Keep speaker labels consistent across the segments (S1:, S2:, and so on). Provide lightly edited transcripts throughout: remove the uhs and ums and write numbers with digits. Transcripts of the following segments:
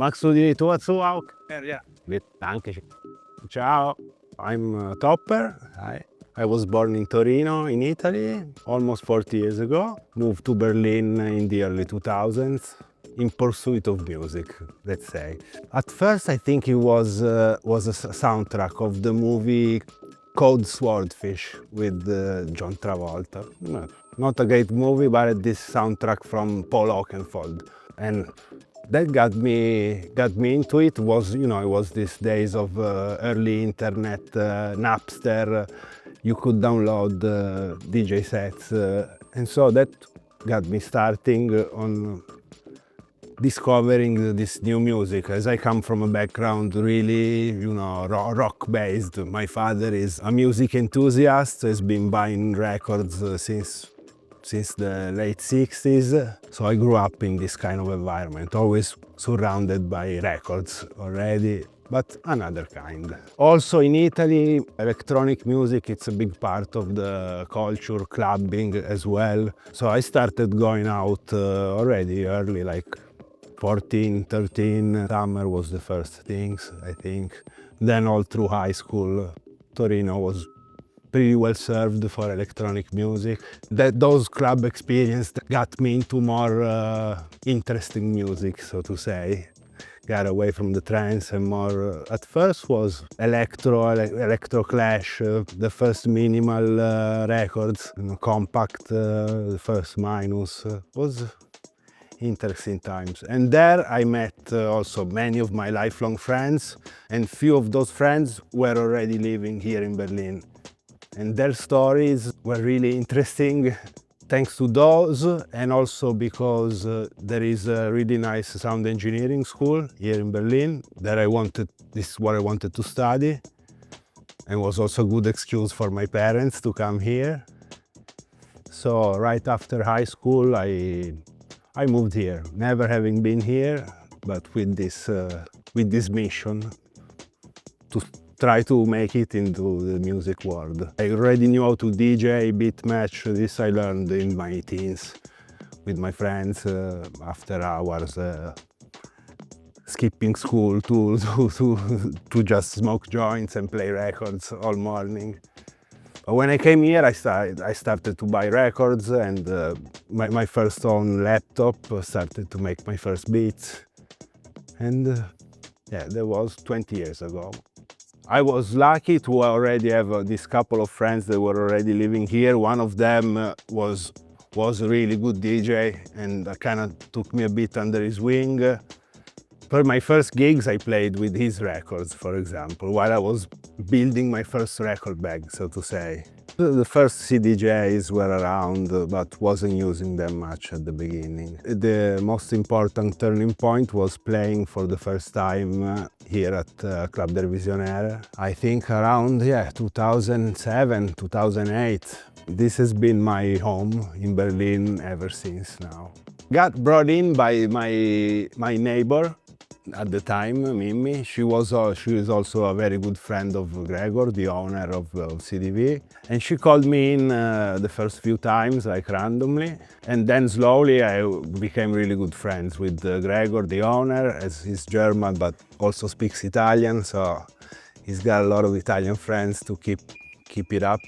S1: Magst du die Tour zu auch? Ja. Danke. Ciao. I'm Topper. I was born in Torino, in Italy, almost 40 years ago. Moved to Berlin in the early 2000s in pursuit of music, let's say. At first, I think it was a soundtrack of the movie Code Swordfish with John Travolta. Not a great movie, but this soundtrack from Paul Oakenfold. And that got me into it. It was these days of early internet, Napster. You could download DJ sets, and so that got me starting on discovering this new music. As I come from a background really, rock-based. My father is a music enthusiast, has been buying records since the late 60s. So I grew up in this kind of environment, always surrounded by records already, but another kind. Also in Italy, electronic music, it's a big part of the culture, clubbing as well. So I started going out already early, like 14, 13. Summer was the first things, I think. Then all through high school, Torino was pretty well served for electronic music. Those club experiences got me into more interesting music, so to say. Got away from the trance and more, at first was electro clash, the first minimal records, compact, the first Minus, was interesting times. And there I met also many of my lifelong friends, and few of those friends were already living here in Berlin. And their stories were really interesting thanks to those, and also because there is a really nice sound engineering school here in Berlin that this is what I wanted to study, and was also a good excuse for my parents to come here. So right after high school I moved here, never having been here, but with this mission to try to make it into the music world. I already knew how to DJ, beat match. This I learned in my teens with my friends after hours, skipping school to just smoke joints and play records all morning. But when I came here, I started to buy records, and my first own laptop started to make my first beats. And yeah, that was 20 years ago. I was lucky to already have this couple of friends that were already living here. One of them was a really good DJ, and kind of took me a bit under his wing. For my first gigs, I played with his records, for example, while I was building my first record bag, so to say. The first CDJs were around, but wasn't using them much at the beginning. The most important turning point was playing for the first time here at Club der Visionäre. I think around 2007, 2008. This has been my home in Berlin ever since now. Got brought in by my neighbor at the time, Mimi. She is also a very good friend of Gregor, the owner of CDV. And she called me in the first few times, like randomly. And then slowly I became really good friends with Gregor, the owner, as he's German, but also speaks Italian. So he's got a lot of Italian friends to keep it up.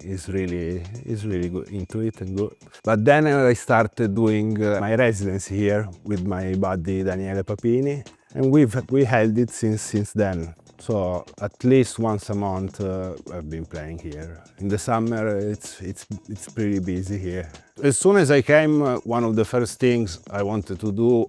S1: He's really good into it and good. But then I started doing my residency here with my buddy Daniele Papini. And we held it since then. So at least once a month I've been playing here. In the summer it's pretty busy here. As soon as I came, one of the first things I wanted to do,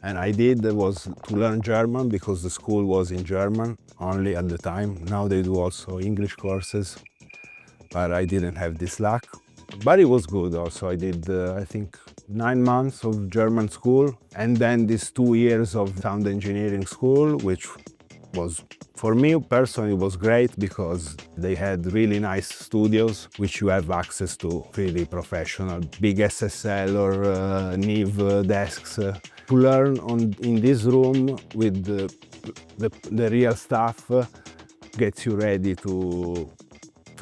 S1: and I did, was to learn German, because the school was in German only at the time. Now they do also English courses, but I didn't have this luck. But it was good also. I did, I think, 9 months of German school, and then these 2 years of sound engineering school, which was, for me personally, was great because they had really nice studios, which you have access to, really professional, big SSL or Neve desks. To learn in this room with the real stuff gets you ready to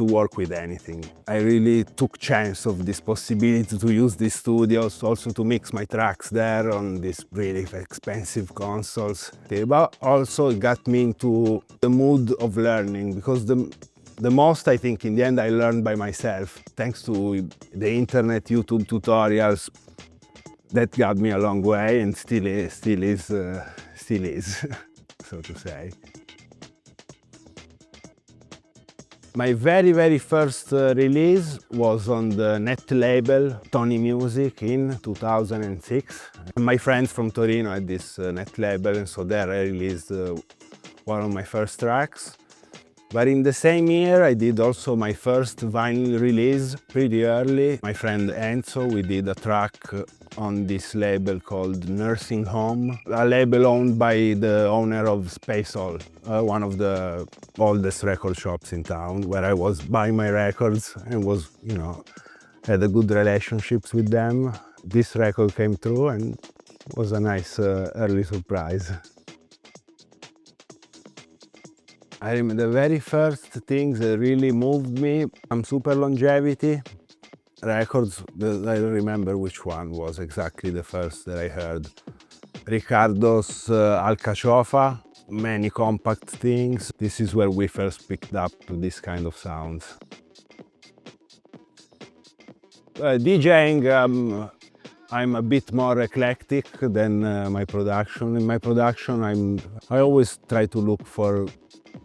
S1: to work with anything. I really took chance of this possibility to use these studios, also to mix my tracks there on these really expensive consoles. But also it got me into the mood of learning, because the most, I think, in the end, I learned by myself, thanks to the internet, YouTube tutorials. That got me a long way, and still is, so to say. My very first release was on the net label Tony Music in 2006. My friends from Torino had this net label, and so there I released one of my first tracks. But in the same year I did also my first vinyl release, pretty early. My friend Enzo, we did a track on this label called Nursing Home, a label owned by the owner of Space Hall, one of the oldest record shops in town, where I was buying my records and was, you know, had a good relationships with them. This record came through and was a nice early surprise. I remember the very first things that really moved me, some Super Longevity records. I don't remember which one was exactly the first that I heard. Ricardo's Alcachofa, many compact things. This is where we first picked up this kind of sounds. DJing, I'm a bit more eclectic than my production. In my production, I always try to look for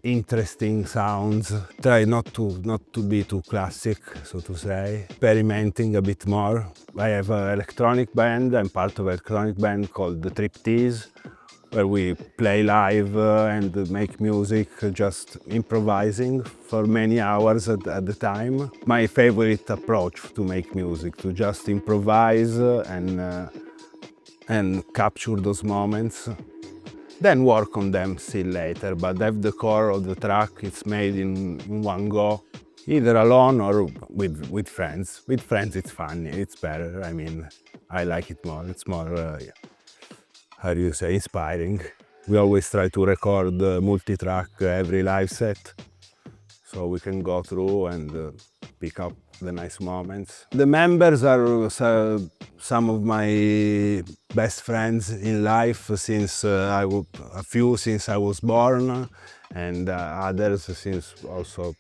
S1: interesting sounds. Try not to be too classic, so to say. Experimenting a bit more. I have an electronic band. I'm part of an electronic band called the Triptease, where we play live and make music, just improvising for many hours at the time. My favorite approach to make music, to just improvise and capture those moments. Then work on them still later, but have the core of the track, it's made in one go, either alone or with friends. With friends it's funny, it's better. I mean, I like it more. It's more, how do you say, inspiring. We always try to record multi-track every live set, so we can go through and pick up the nice moments. The members are some of my best friends in life since a few since I was born, and others since also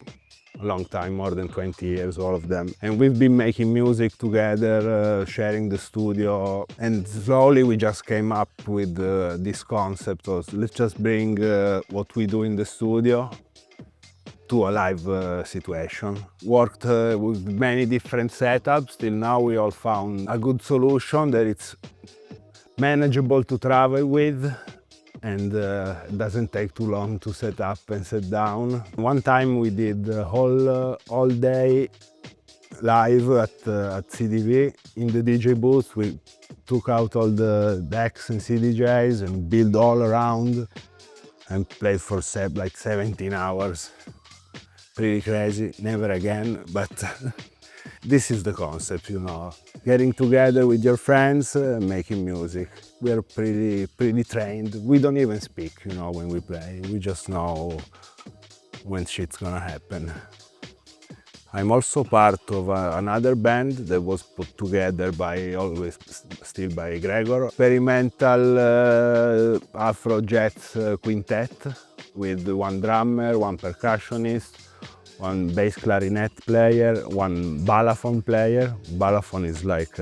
S1: a long time, more than 20 years, all of them. And we've been making music together, sharing the studio, and slowly we just came up with this concept of let's just bring what we do in the studio to a live situation. Worked with many different setups. Till now we all found a good solution that it's manageable to travel with and doesn't take too long to set up and set down. One time we did all day live at CDV in the DJ booth. We took out all the decks and CDJs and built all around and played for like 17 hours. Pretty crazy, never again, but this is the concept, you know. Getting together with your friends, making music. We're pretty trained. We don't even speak, you know, when we play. We just know when shit's gonna happen. I'm also part of another band that was put together still by Gregor. Experimental Afro-jazz quintet with one drummer, one percussionist, one bass clarinet player, one balafon player. Balafon is like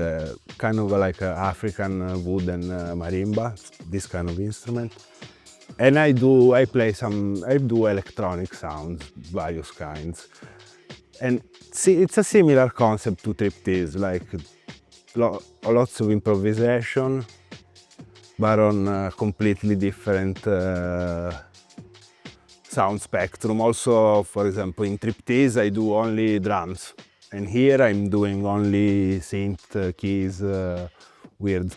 S1: kind of like an African wooden marimba, this kind of instrument. And I do electronic sounds, various kinds. And see, it's a similar concept to Triptease, like lots of improvisation, but on a completely different sound spectrum. Also, for example, in Triptease I do only drums, and here I'm doing only synth, keys, weird.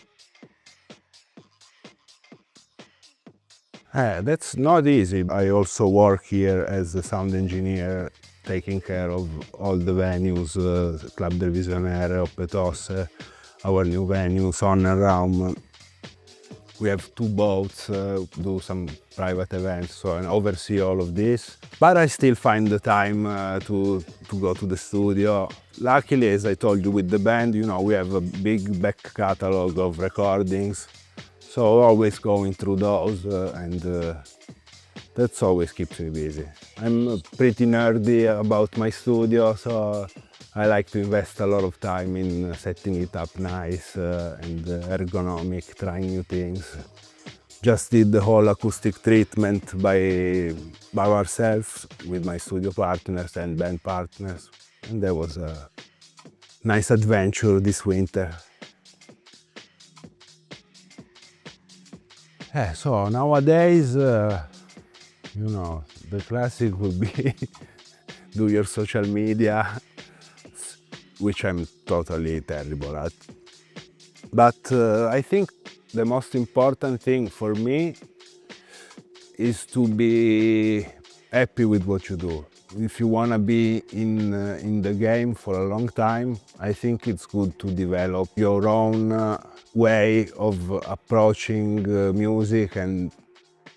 S1: That's not easy. I also work here as a sound engineer, taking care of all the venues, Club der Visionäre, Opper, our new venue, Sonnerraum. We have 2 boats, do some private events, so and oversee all of this. But I still find the time to go to the studio. Luckily, as I told you, with the band, you know, we have a big back catalog of recordings. So always going through those and that's always keeps me busy. I'm pretty nerdy about my studio, so I like to invest a lot of time in setting it up nice and ergonomic, trying new things. Just did the whole acoustic treatment by ourselves with my studio partners and band partners. And that was a nice adventure this winter. So nowadays, you know, the classic would be do your social media, which I'm totally terrible at. But I think the most important thing for me is to be happy with what you do. If you want to be in the game for a long time, I think it's good to develop your own way of approaching music and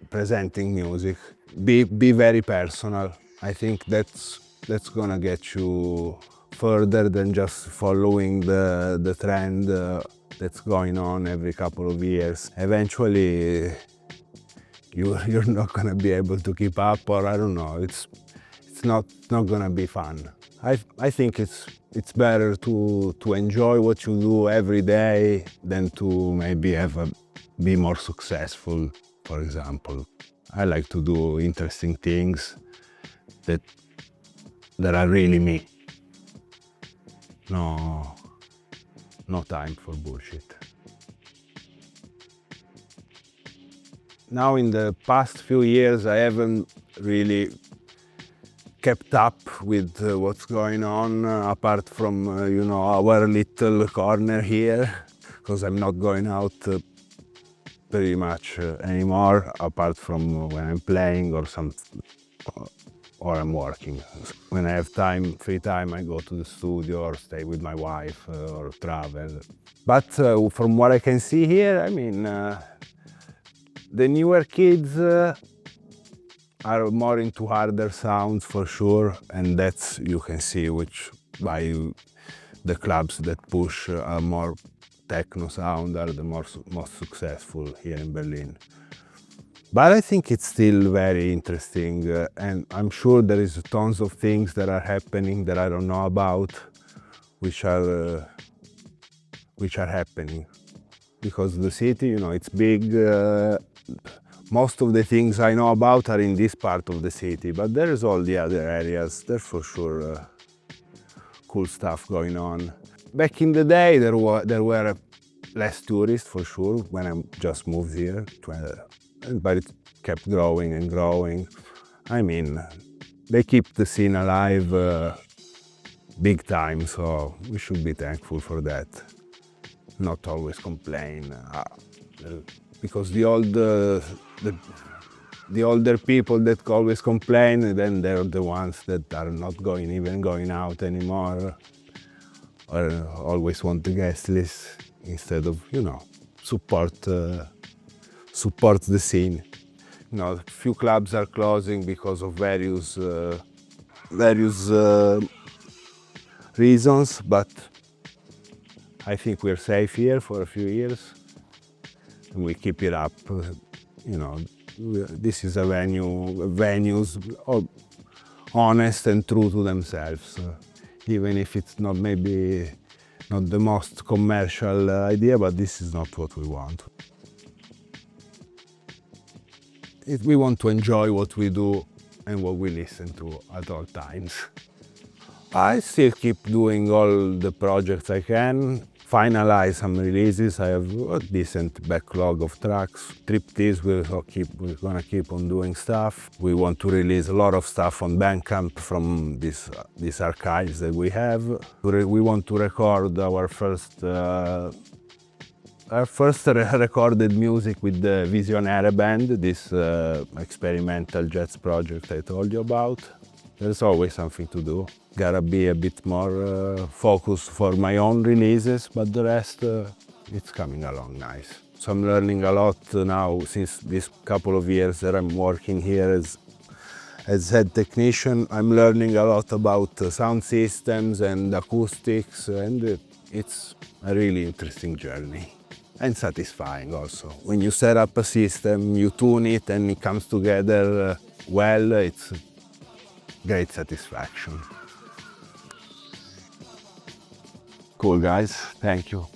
S1: presenting music. Be very personal. I think that's gonna get you further than just following the trend that's going on every couple of years. Eventually, you're not gonna be able to keep up, or I don't know. It's not gonna be fun. I think it's better to enjoy what you do every day than to maybe be more successful, for example. I like to do interesting things that are really me. No time for bullshit. Now in the past few years I haven't really kept up with what's going on apart from you know, our little corner here, because I'm not going out pretty much anymore, apart from when I'm playing or I'm working. When I have time, free time, I go to the studio or stay with my wife or travel. But from what I can see here, I mean, the newer kids are more into harder sounds for sure, and that's, you can see, which by the clubs that push a more techno sound are the most successful here in Berlin. But I think it's still very interesting, and I'm sure there is tons of things that are happening that I don't know about, which are happening. Because the city, you know, it's big. Most of the things I know about are in this part of the city, but there's all the other areas. There's for sure cool stuff going on. Back in the day, there were less tourists for sure when I just moved here, but it kept growing and growing. I mean, they keep the scene alive big time, so we should be thankful for that. Not always complain, because the older people that always complain, then they're the ones that are not even going out anymore, or always want the guest list instead of, you know, support the scene. You know, a few clubs are closing because of various reasons, but I think we're safe here for a few years, and we keep it up. You know, this is a venues honest and true to themselves, even if it's not maybe not the most commercial idea, but this is not what we want. We want to enjoy what we do and what we listen to at all times. I still keep doing all the projects I can, finalize some releases. I have a decent backlog of tracks. Triptease, we're gonna keep on doing stuff. We want to release a lot of stuff on Bandcamp from these archives that we have. We want to record our first recorded music with the Visionäre band, this experimental jazz project I told you about. There's always something to do. Gotta be a bit more focused for my own releases, but the rest it's coming along nice. So I'm learning a lot now since this couple of years that I'm working here as head technician. I'm learning a lot about sound systems and acoustics, and it's a really interesting journey. And satisfying also. When you set up a system, you tune it and it comes together well, it's great satisfaction. Cool guys, thank you.